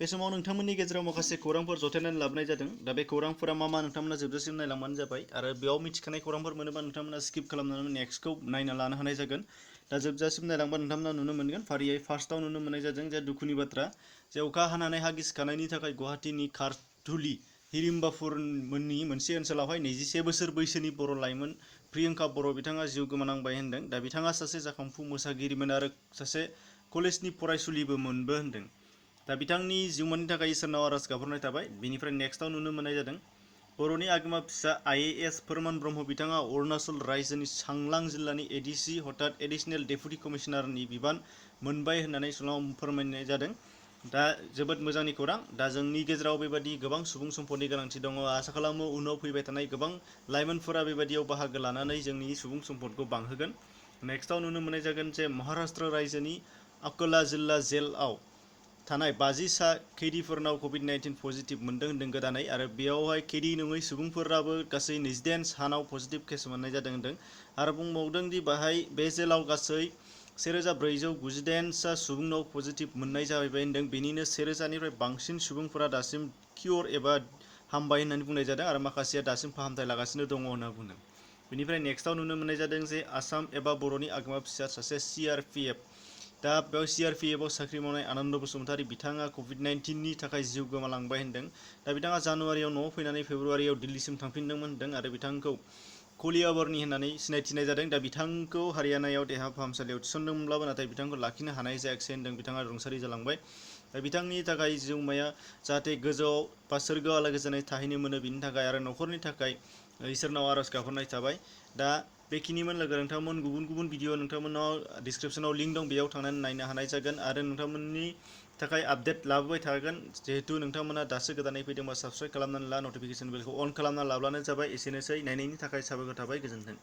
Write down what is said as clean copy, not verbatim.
बे समाव नोंथांमोननि गेजेराव माखासे खौरांफोर जथायनानै लाबोनाय जादों। दा बे खौरांफोरा मा नोंथांमोना जोबजासिम नायलांबानो जाबाय आरो बेयाव मिथिखानाय खौरांफोर मोनोबा नोंथांमोना स्किप खालामनानै नेक्स्टखौ नायना लानो हानाय जागोन। दा जोबजासिम नायलांबा नोंथांमोना नुनो मोनगोन फारियै फार्स्टआव नुनो मोननाय जादों जे दुखुनि बाथ्रा जे अखा हानानै हा गिसिखानायनि थाखाय गुवाहाटीनि खारधुलि हिरिम्बाफुरमोननि मोनसे ओनसोलावहाय 21 बोसोर बैसोनि बर' लाइमोन प्रियंका बर' बिथाङा जिउ गोमानांबाय होनदों। दा बिथाङा सासे जाखांफु मोसागिरिमोन आरो सासे कलेजनि फरायसुलिबो मोनबो होनदों। दा बिथांनि जिउमानि थाखाय इसोरनाव आरज गाबहरनाय थाबाय। बिनिफ्राय नेक्स्टआव नुनो मोननाय जादों बर'नि आगोमा फिसा IAS फोरमान ब्रह्म बिथाङा अरुणाचल रायजोनि सांलां जिल्लानि एडिसि हथात एडिशनेल डेपुटि कमिशनारनि बिबान मोनबाय होननानै फोरमायनाय जादों। दा जोबोद मोजांनि खौरां। दा जोंनि गेजेराव बेबायदि गोबां सुबुं सम्पदनि गोनांथि दङ। आसा खालामो उनाव फैबाय थानाय गोबां लाइमोनफोरा बेबायदियाव बाहागो लानानै जोंनि सुबुं सम्पदखौ बांहोगोन। नेक्स्टआव नुनो मोननाय जागोन जे महाराष्ट्र रायजोनि अकोला जिल्ला जेलआव थानाय 50 खैदिफोरनाव COVID-19 पजिटिभ मोनदों होनदों गोदानै आरो बेयावहाय खैदि नङै सुबुंफोराबो गासै 29 सानाव पजिटिभ केस मोननाय जादों होनदों आरो बुंबावदों दि बाहाय बे जेलाव गासै 1498 सुबुंनाव पजिटिभ मोननाय जाबाय होनदों। बेनिनो 1000निफ्राय बांसिन सुबुंफोरा दासिम कियर एबा हामबाय होननानै बुंनाय जादों आरो माखासेया दासिम फाहामथाय लागासिनो दङ होनना बुंदों। बेनिफ्राय नेक्स्टआव नुनो मोननाय जादों जे आसाम एबा बर'नि आगोमा फिसा सासे CRPF दा बेयाव CRPFआव साख्रि मावनाय आनन्द बसुमतारी बिथाङा COVID-19नि थाखाय जिउ गोमालांबाय होनदों। दा बिथाङा जानुवारियाव न'आव फैनानै फेब्रुवारियाव दिल्लीसिम थांफिनदोंमोन होनदों आरो बिथांखौ कलियाबरनि होननानै सिनायथिनाय जादों। दा बिथांखौ हारियानायाव देहा फाहामसालियाव थिसनदोंमोनब्लाबो नाथाय बिथांखौ लाखिनो हानाय जायाखिसै होनदों। बिथाङा रुंसारि जालांबाय। दा बिथांनि थाखाय जिउमाया जाहाथे गोजौआव बा सोरगोआव आलो गोजोनै थाहैनो मोनो बिनि थाखाय आरो न'खरनि थाखाय इसोरनाव आरज गाबहरनाय थाबाय। दा बेखिनिमोन लोगो नोंथांमोन गुबुन भिडिअ नोंथांमोनाव डिसक्रिपसनाव लिंक दं, बेयाव थांनानै नायनो हानाय जागोन आरो नोंथांमोननि थाखाय आपडेट लाबोबाय थागोन। जिहेतु नोंथांमोना दासो गोदानै फैदोंबा साबस्क्राइब खालामनानै ला, नटिफिकेसन बेलखौ अन खालामना लाब्लानो जाबाय। एसेनोसै, नायनायनि थाखाय साबायखर थाबाय। गोजोन्थों।